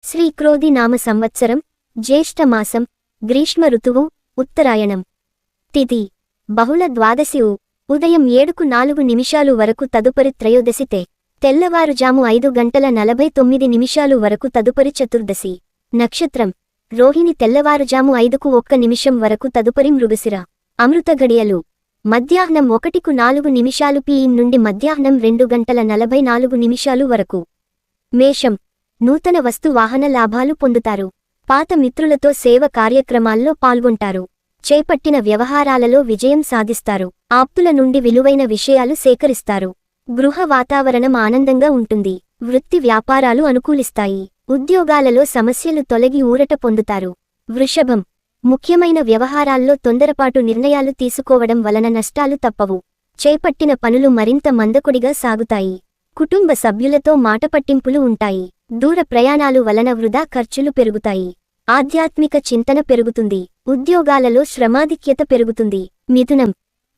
శ్రీక్రోధి నామ సంవత్సరం జ్యేష్ఠమాసం గ్రీష్మ ఋతువు ఉత్తరాయణం తిథి బహుళ ద్వాదశి ఉదయం 7:04 వరకు తదుపరి త్రయోదశి తెల్లవారుజాము 5:49 వరకు తదుపరి చతుర్దశి నక్షత్రం రోహిణి తెల్లవారుజాము 5:01 వరకు తదుపరి మృగశిర అమృత గడియలు మధ్యాహ్నం 1:04 PM నుండి మధ్యాహ్నం 2:44 వరకు మేషం నూతన వస్తు వాహన లాభాలు పొందుతారు. పాత మిత్రులతో సేవ కార్యక్రమాల్లో పాల్గొంటారు. చేపట్టిన వ్యవహారాలలో విజయం సాధిస్తారు. ఆప్తుల నుండి విలువైన విషయాలు సేకరిస్తారు. గృహ వాతావరణం ఆనందంగా ఉంటుంది. వృత్తి వ్యాపారాలు అనుకూలిస్తాయి. ఉద్యోగాలలో సమస్యలు తొలగి ఊరట పొందుతారు. వృషభం ముఖ్యమైన వ్యవహారాల్లో తొందరపాటు నిర్ణయాలు తీసుకోవడం వలన నష్టాలు తప్పవు. చేపట్టిన పనులు మరింత మందకొడిగా సాగుతాయి. కుటుంబ సభ్యులతో మాటపట్టింపులు ఉంటాయి. దూర ప్రయాణాలు వలన వృధా ఖర్చులు పెరుగుతాయి. ఆధ్యాత్మిక చింతన పెరుగుతుంది. ఉద్యోగాలలో శ్రమాధిక్యత పెరుగుతుంది. మిథునం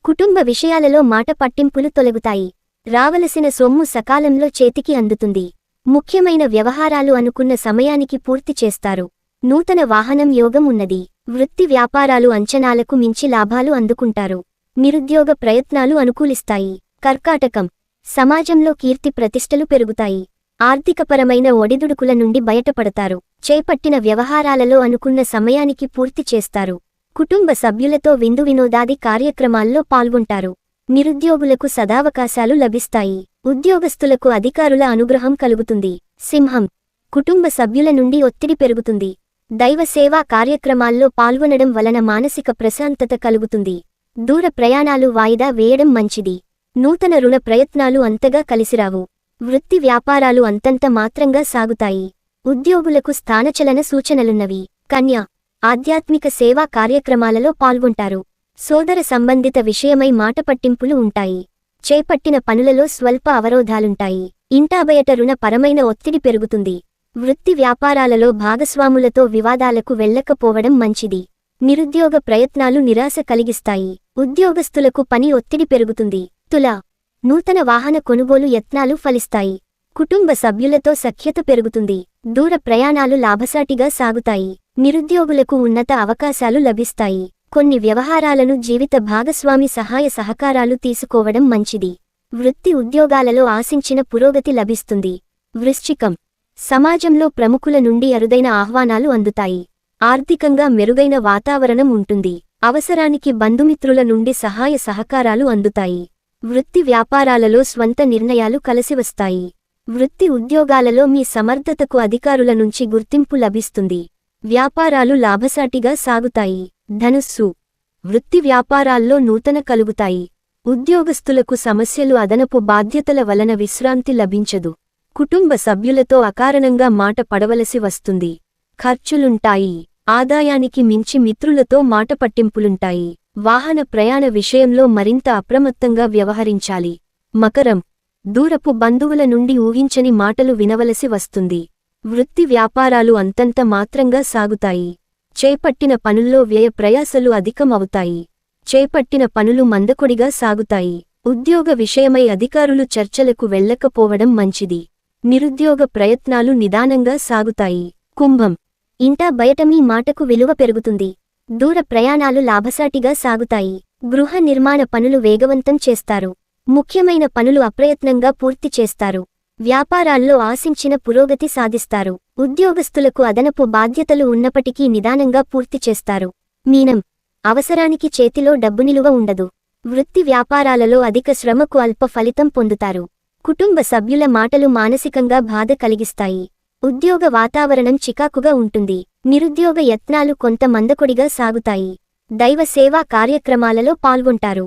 కుటుంబ విషయాలలో మాట పట్టింపులు తొలగుతాయి. రావలసిన సొమ్ము సకాలంలో చేతికి అందుతుంది. ముఖ్యమైన వ్యవహారాలు అనుకున్న సమయానికి పూర్తి చేస్తారు. నూతన వాహనం యోగం ఉన్నది. వృత్తి వ్యాపారాలు అంచనాలకు మించి లాభాలు అందుకుంటారు. నిరుద్యోగ ప్రయత్నాలు అనుకూలిస్తాయి. కర్కాటకం సమాజంలో కీర్తి ప్రతిష్టలు పెరుగుతాయి. ఆర్థికపరమైన ఒడిదుడుకుల నుండి బయటపడతారు. చేపట్టిన వ్యవహారాలలో అనుకున్న సమయానికి పూర్తి చేస్తారు. కుటుంబ సభ్యులతో విందు వినోదాది కార్యక్రమాల్లో పాల్గొంటారు. నిరుద్యోగులకు సదావకాశాలు లభిస్తాయి. ఉద్యోగస్తులకు అధికారుల అనుగ్రహం కలుగుతుంది. సింహం కుటుంబ సభ్యుల నుండి ఒత్తిడి పెరుగుతుంది. దైవ సేవా కార్యక్రమాల్లో పాల్గొనడం వలన మానసిక ప్రశాంతత కలుగుతుంది. దూర ప్రయాణాలు వాయిదా వేయడం మంచిది. నూతన రుణ ప్రయత్నాలు అంతగా కలిసిరావు. వృత్తి వ్యాపారాలు అంతంత మాత్రంగా సాగుతాయి. ఉద్యోగులకు స్థానచలన సూచనలున్నవి. కన్య ఆధ్యాత్మిక సేవా కార్యక్రమాలలో పాల్గొంటారు. సోదర సంబంధిత విషయమై మాటపట్టింపులు ఉంటాయి. చేపట్టిన పనులలో స్వల్ప అవరోధాలుంటాయి. ఇంటాబయట రుణ పరమైన ఒత్తిడి పెరుగుతుంది. వృత్తి వ్యాపారాలలో భాగస్వాములతో వివాదాలకు వెళ్లకపోవడం మంచిది. నిరుద్యోగ ప్రయత్నాలు నిరాశ కలిగిస్తాయి. ఉద్యోగస్తులకు పని ఒత్తిడి పెరుగుతుంది. తుల నూతన వాహన కొనుగోలు యత్నాలు ఫలిస్తాయి. కుటుంబ సభ్యులతో సఖ్యత పెరుగుతుంది. దూర ప్రయాణాలు లాభసాటిగా సాగుతాయి. నిరుద్యోగులకు ఉన్నత అవకాశాలు లభిస్తాయి. కొన్ని వ్యవహారాలను జీవిత భాగస్వామి సహాయ సహకారాలు తీసుకోవడం మంచిది. వృత్తి ఉద్యోగాలలో ఆశించిన పురోగతి లభిస్తుంది. వృశ్చికం సమాజంలో ప్రముఖుల నుండి అరుదైన ఆహ్వానాలు అందుతాయి. ఆర్థికంగా మెరుగైన వాతావరణం ఉంటుంది. అవసరానికి బంధుమిత్రుల నుండి సహాయ సహకారాలు అందుతాయి. వృత్తి వ్యాపారాలలో స్వంత నిర్ణయాలు కలసివస్తాయి. వృత్తి ఉద్యోగాలలో మీ సమర్థతకు అధికారుల నుంచి గుర్తింపు లభిస్తుంది. వ్యాపారాలు లాభసాటిగా సాగుతాయి. ధనుస్సు వృత్తి వ్యాపారాల్లో నూతన కలుగుతాయి. ఉద్యోగస్తులకు సమస్యలు అదనపు బాధ్యతల వలన విశ్రాంతి లభించదు. కుటుంబ సభ్యులతో అకారణంగా మాట పడవలసి వస్తుంది. ఖర్చులుంటాయి. ఆదాయానికి మించి మిత్రులతో మాటపట్టింపులుంటాయి. వాహన ప్రయాణ విషయంలో మరింత అప్రమత్తంగా వ్యవహరించాలి. మకరం దూరపు బంధువుల నుండి ఊహించని మాటలు వినవలసి వస్తుంది. వృత్తి వ్యాపారాలు అంతంత మాత్రంగా సాగుతాయి. చేపట్టిన పనుల్లో వ్యయ ప్రయాసలు అధికమవుతాయి. చేపట్టిన పనులు మందకొడిగా సాగుతాయి. ఉద్యోగ విషయమై అధికారులు చర్చలకు వెళ్లకపోవడం మంచిది. నిరుద్యోగ ప్రయత్నాలు నిదానంగా సాగుతాయి. కుంభం ఇంటా బయట మీ మాటకు విలువ పెరుగుతుంది. దూర ప్రయాణాలు లాభసాటిగా సాగుతాయి. గృహ నిర్మాణ పనులు వేగవంతం చేస్తారు. ముఖ్యమైన పనులు అప్రయత్నంగా పూర్తి చేస్తారు. వ్యాపారాల్లో ఆశించిన పురోగతి సాధిస్తారు. ఉద్యోగస్తులకు అదనపు బాధ్యతలు ఉన్నప్పటికీ నిదానంగా పూర్తి చేస్తారు. మీనం అవసరానికి చేతిలో డబ్బు నిలువ ఉండదు. వృత్తి వ్యాపారాలలో అధిక శ్రమకు అల్ప ఫలితం పొందుతారు. కుటుంబ సభ్యుల మాటలు మానసికంగా బాధ కలిగిస్తాయి. ఉద్యోగ వాతావరణం చికాకుగా ఉంటుంది. నిరుద్యోగ యత్నాలు కొంత మందకొడిగా సాగుతాయి. దైవ సేవా కార్యక్రమాలలో పాల్గొంటారు.